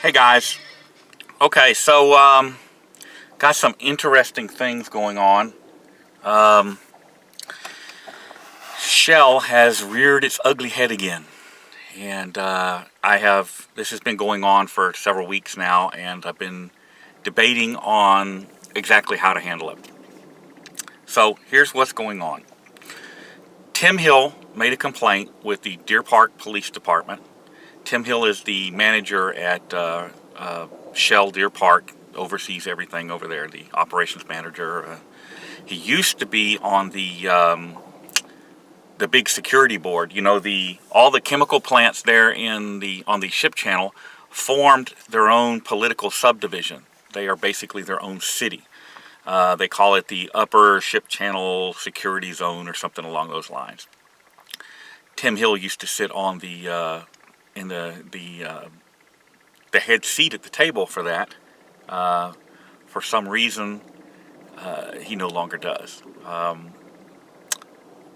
Hey guys. Okay, so got some interesting things going on. Um, Shell has reared its ugly head again, and this has been going on for several weeks now, and I've been debating on exactly how to handle it. So here's what's going on. Tim Hill made a complaint with the Deer Park Police Department. Tim Hill is the manager at Shell Deer Park, oversees everything over there, the operations manager. He used to be on the big security board. You know, all the chemical plants there on the ship channel formed their own political subdivision. They are basically their own city. They call it the Upper Ship Channel Security Zone or something along those lines. Tim Hill used to sit on the head seat at the table for that. For some reason, he no longer does.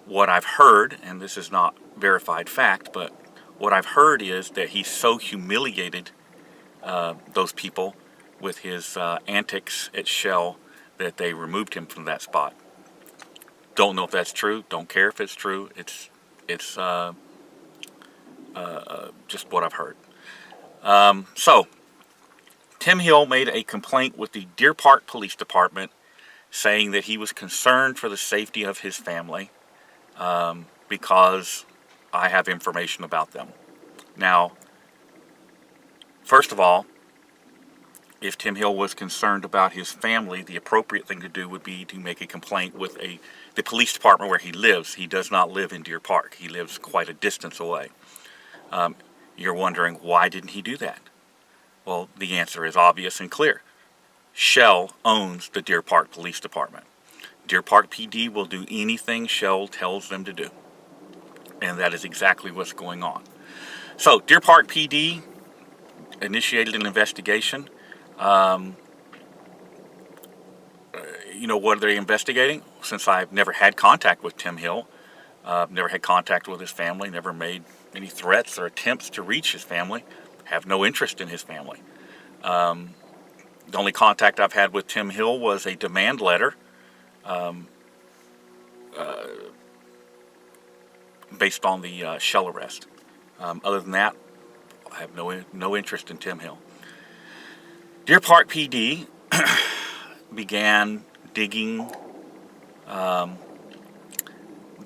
What I've heard, and this is not verified fact, but what I've heard is that he so humiliated those people with his antics at Shell that they removed him from that spot. Don't know if that's true. Don't care if it's true. It's just what I've heard. So, Tim Hill made a complaint with the Deer Park Police Department saying that he was concerned for the safety of his family because I have information about them. Now, first of all, if Tim Hill was concerned about his family, the appropriate thing to do would be to make a complaint with the police department where he lives. He does not live in Deer Park. He lives quite a distance away. You're wondering, why didn't he do that? Well, the answer is obvious and clear. Shell owns the Deer Park Police Department. Deer Park PD will do anything Shell tells them to do. And that is exactly what's going on. So, Deer Park PD initiated an investigation. What are they investigating? Since I've never had contact with Tim Hill, never had contact with his family, never made any threats or attempts to reach his family, have no interest in his family. The only contact I've had with Tim Hill was a demand letter based on the Shell arrest. Other than that, I have no interest in Tim Hill. Deer Park PD began digging.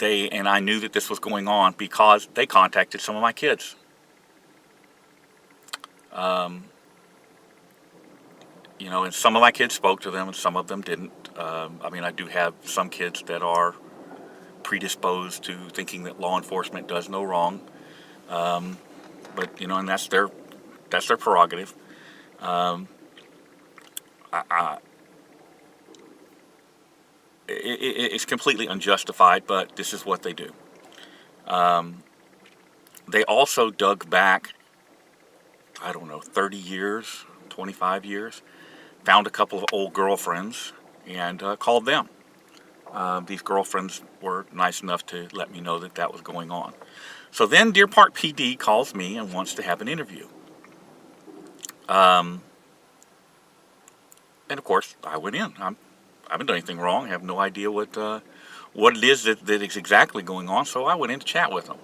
And I knew that this was going on because they contacted some of my kids. And some of my kids spoke to them and some of them didn't. I do have some kids that are predisposed to thinking that law enforcement does no wrong. And that's their prerogative. It's completely unjustified, but this is what they do. They also dug back, 30 years, 25 years, found a couple of old girlfriends, and called them. These girlfriends were nice enough to let me know that was going on. So then Deer Park PD calls me and wants to have an interview. And of course, I went in. I haven't done anything wrong. I have no idea what it is that is exactly going on. So I went in to chat with them.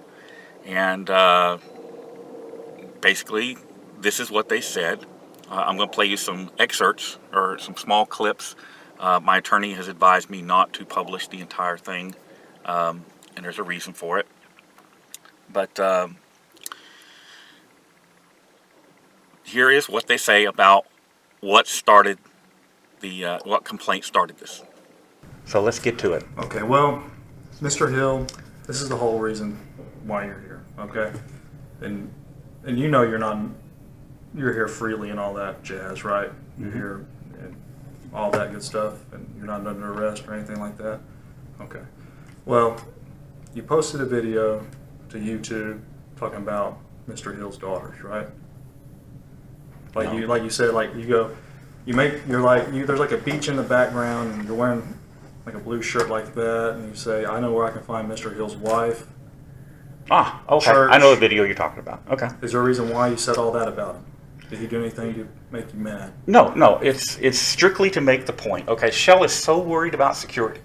And basically, this is what they said. I'm going to play you some excerpts or some small clips. My attorney has advised me not to publish the entire thing. And there's a reason for it. But here is what they say about what started what complaint started this. So let's get to it. Okay, well, Mr. Hill, this is the whole reason why you're here, okay? And you're here freely and all that jazz, right? Mm-hmm. You're here and all that good stuff, and you're not under arrest or anything like that? Okay. Well, you posted a video to YouTube talking about Mr. Hill's daughters, right? Like no. you said, there's like a beach in the background, and you're wearing like a blue shirt like that, and you say, I know where I can find Mr. Hill's wife. Ah, okay. Church. I know the video you're talking about. Okay. Is there a reason why you said all that about him? Did he do anything to make you mad? No, it's strictly to make the point. Okay, Shell is so worried about security.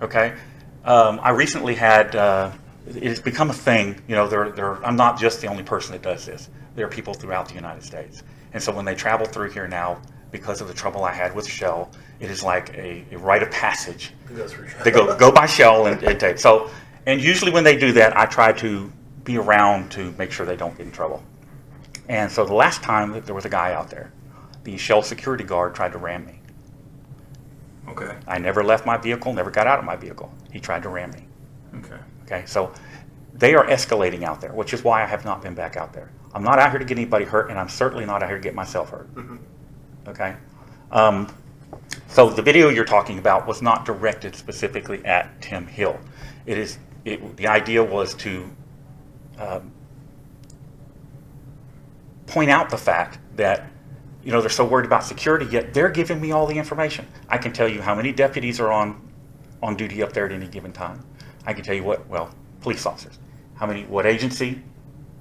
Okay, I recently had. It's become a thing. You know, I'm not just the only person that does this. There are people throughout the United States, and so when they travel through here now, because of the trouble I had with Shell, it is like a rite of passage. They go by Shell and take. So, and usually when they do that, I try to be around to make sure they don't get in trouble. And so the last time that there was a guy out there, the Shell security guard tried to ram me. Okay. I never left my vehicle, never got out of my vehicle. He tried to ram me. Okay. Okay, so they are escalating out there, which is why I have not been back out there. I'm not out here to get anybody hurt, and I'm certainly not out here to get myself hurt. Okay? So the video you're talking about was not directed specifically at Tim Hill. The idea was to point out the fact that, you know, they're so worried about security, yet they're giving me all the information. I can tell you how many deputies are on duty up there at any given time. I can tell you police officers, what agency,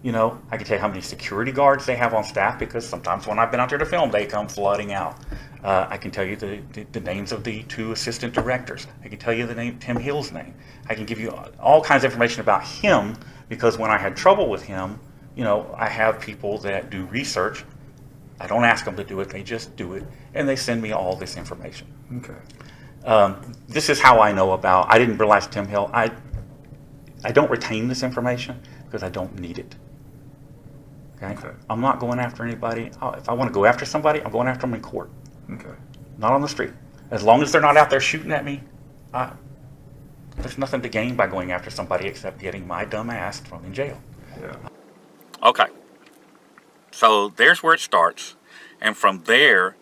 you know, I can tell you how many security guards they have on staff, because sometimes when I've been out there to film, they come flooding out. I can tell you the names of the 2 assistant directors. I can tell you the name, Tim Hill's name. I can give you all kinds of information about him, because when I had trouble with him, you know, I have people that do research. I don't ask them to do it, they just do it, and they send me all this information. Okay. This is how I know about, I didn't realize Tim Hill, I don't retain this information because I don't need it. Okay? I'm not going after anybody. If I want to go after somebody, I'm going after them in court. Okay. Not on the street. As long as they're not out there shooting at me, there's nothing to gain by going after somebody except getting my dumb ass thrown in jail. Yeah. Okay. So there's where it starts. And from there,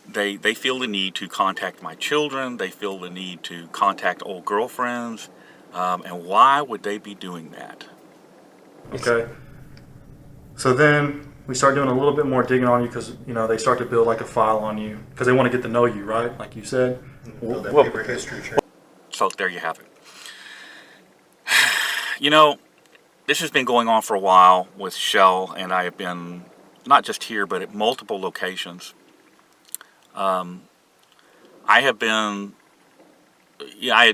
they feel the need to contact my children. They feel the need to contact old girlfriends. And why would they be doing that? Okay. So then we start doing a little bit more digging on you, because, you know, they start to build like a file on you because they want to get to know you, right? Like you said. Build that paper history trail. So there you have it. You know, this has been going on for a while with Shell, and I have been, not just here, but at multiple locations. I had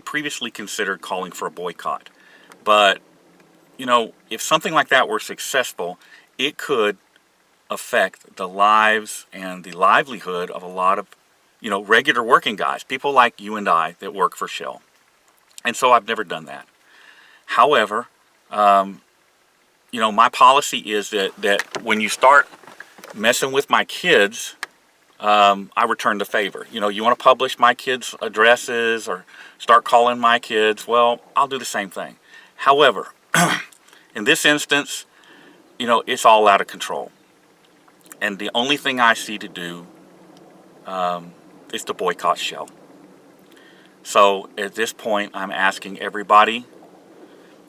previously considered calling for a boycott. But, you know, if something like that were successful, it could affect the lives and the livelihood of a lot of, you know, regular working guys, people like you and I that work for Shell. And so I've never done that. However, you know, my policy is that when you start messing with my kids, I return the favor. You know, you want to publish my kids' addresses or start calling my kids, well, I'll do the same thing. However, in this instance, you know, it's all out of control. And the only thing I see to do is to boycott Shell. So at this point, I'm asking everybody,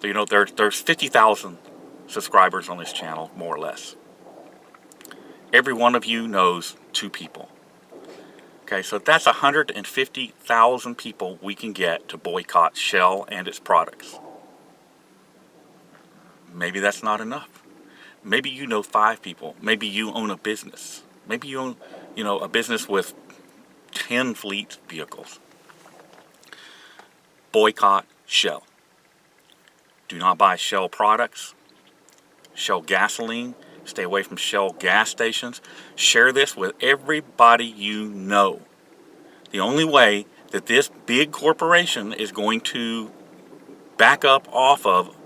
you know, there's 50,000 subscribers on this channel, more or less. Every one of you knows 2 people. Okay, so that's 150,000 people we can get to boycott Shell and its products. Maybe that's not enough. Maybe you know 5 people. Maybe you own a business. Maybe you own, you know, a business with 10 fleet vehicles. Boycott Shell. Do not buy Shell products, Shell gasoline. Stay away from Shell gas stations. Share this with everybody you know. The only way that this big corporation is going to back up off of,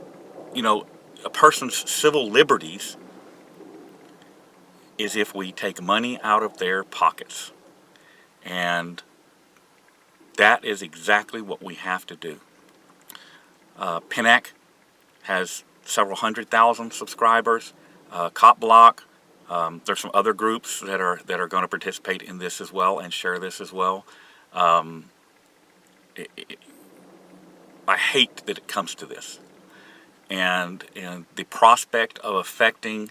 you know, a person's civil liberties is if we take money out of their pockets. And that is exactly what we have to do. Pinac has several 100,000 subscribers. Cop Block. There's some other groups that are going to participate in this as well and share this as well. I hate that it comes to this, and the prospect of affecting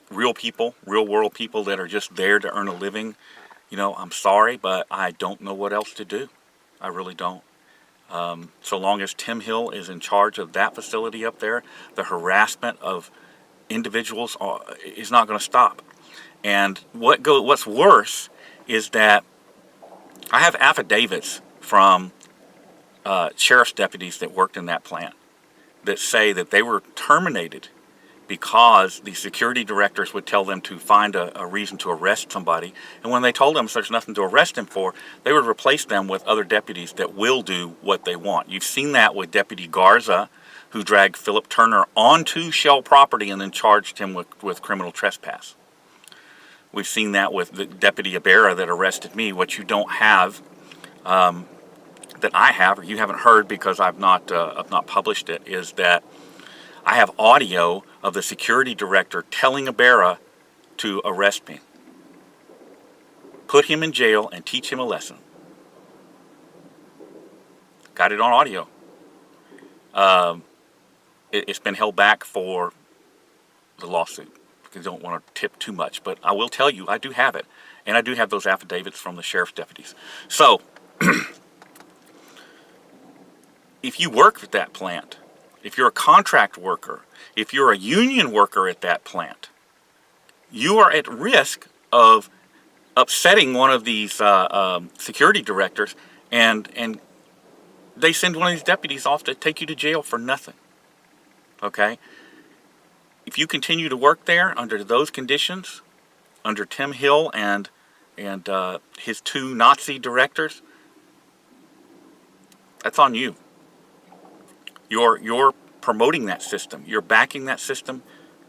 real people, real world people that are just there to earn a living. You know, I'm sorry, but I don't know what else to do. I really don't. So long as Tim Hill is in charge of that facility up there, the harassment of individuals is not going to stop. And what's worse is that I have affidavits from sheriff's deputies that worked in that plant that say that they were terminated because the security directors would tell them to find a reason to arrest somebody. And when they told them there's nothing to arrest him for, they would replace them with other deputies that will do what they want. You've seen that with Deputy Garza, who dragged Philip Turner onto Shell property and then charged him with criminal trespass. We've seen that with the Deputy Ibarra that arrested me. What you don't have, that I have, or you haven't heard because I've not published it, is that I have audio of the security director telling Ibarra to arrest me, put him in jail, and teach him a lesson. Got it on audio. It's been held back for the lawsuit because I don't want to tip too much, but I will tell you I do have it, and I do have those affidavits from the sheriff's deputies. So if you work at that plant, if you're a contract worker, if you're a union worker at that plant, you are at risk of upsetting one of these security directors, and they send one of these deputies off to take you to jail for nothing. Okay? If you continue to work there under those conditions, under Tim Hill and his two Nazi directors, that's on you. You're promoting that system. You're backing that system,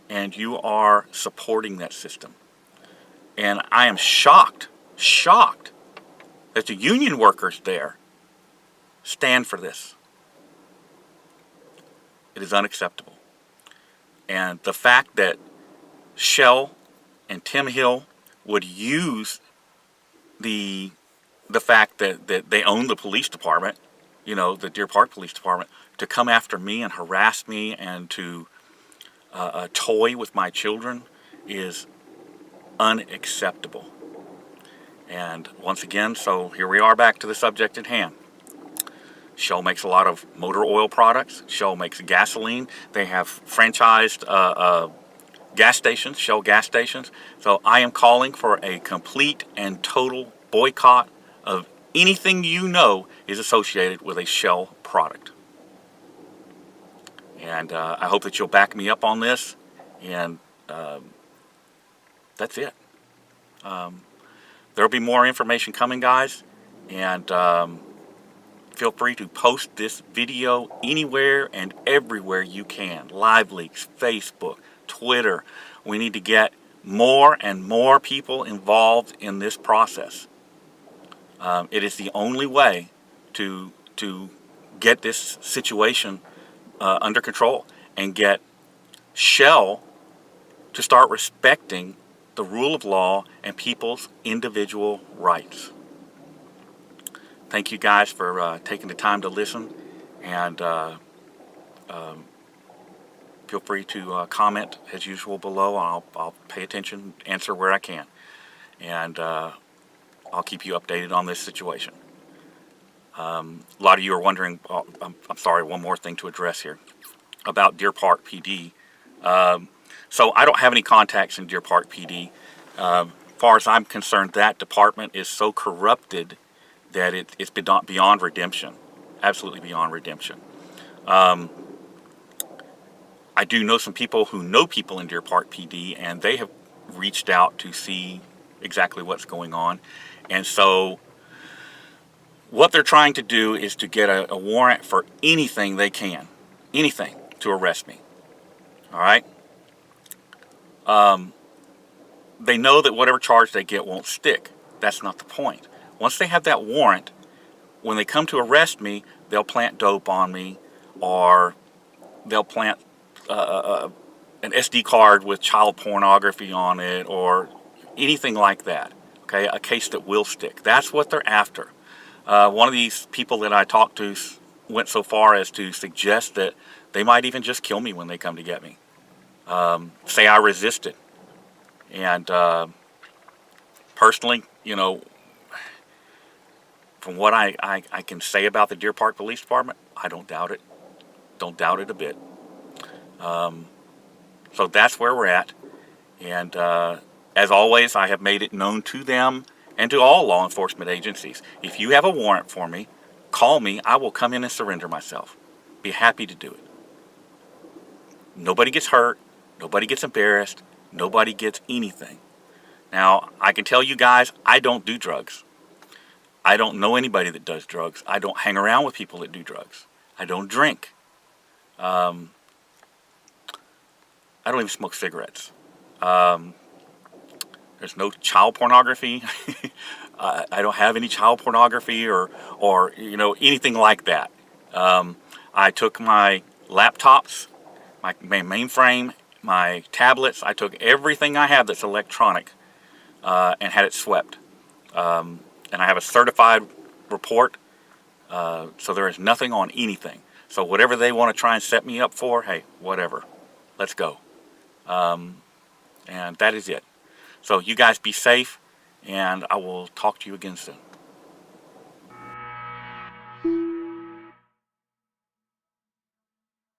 and you are supporting that system. And I am shocked that the union workers there stand for this. It is unacceptable. And the fact that Shell and Tim Hill would use the fact that they own the police department, the Deer Park Police Department, to come after me and harass me and to toy with my children is unacceptable. And once again, so here we are back to the subject at hand. Shell makes a lot of motor oil products. Shell makes gasoline. They have franchised gas stations, Shell gas stations. So I am calling for a complete and total boycott of anything is associated with a Shell product. And I hope that you'll back me up on this. And that's it. There'll be more information coming, guys. And feel free to post this video anywhere and everywhere you can. Live Leaks, Facebook, Twitter. We need to get more and more people involved in this process. It is the only way to get this situation under control and get Shell to start respecting the rule of law and people's individual rights. Thank you guys for taking the time to listen, and feel free to comment as usual below. I'll pay attention, answer where I can, and I'll keep you updated on this situation. A lot of you are wondering, I'm sorry, one more thing to address here about Deer Park PD. So I don't have any contacts in Deer Park PD. As far as I'm concerned, that department is so corrupted that it's beyond redemption, absolutely beyond redemption. I do know some people who know people in Deer Park PD, and they have reached out to see exactly what's going on. And so what they're trying to do is to get a warrant for anything they can, anything to arrest me. All right? They know that whatever charge they get won't stick. That's not the point. Once they have that warrant, when they come to arrest me, they'll plant dope on me, or they'll plant an SD card with child pornography on it, or anything like that. Okay, a case that will stick. That's what they're after. One of these people that I talked to went so far as to suggest that they might even just kill me when they come to get me. Say I resisted. And personally, from what I can say about the Deer Park Police Department, I don't doubt it. Don't doubt it a bit. So that's where we're at. And as always, I have made it known to them and to all law enforcement agencies. If you have a warrant for me, call me. I will come in and surrender myself. Be happy to do it. Nobody gets hurt. Nobody gets embarrassed. Nobody gets anything. Now, I can tell you guys, I don't do drugs. I don't know anybody that does drugs. I don't hang around with people that do drugs. I don't drink. I don't even smoke cigarettes. There's no child pornography. I don't have any child pornography or anything like that. I took my laptops, my mainframe, my tablets. I took everything I have that's electronic and had it swept. And I have a certified report, so there is nothing on anything. So whatever they want to try and set me up for, hey, whatever. Let's go. And that is it. So you guys be safe, and I will talk to you again soon.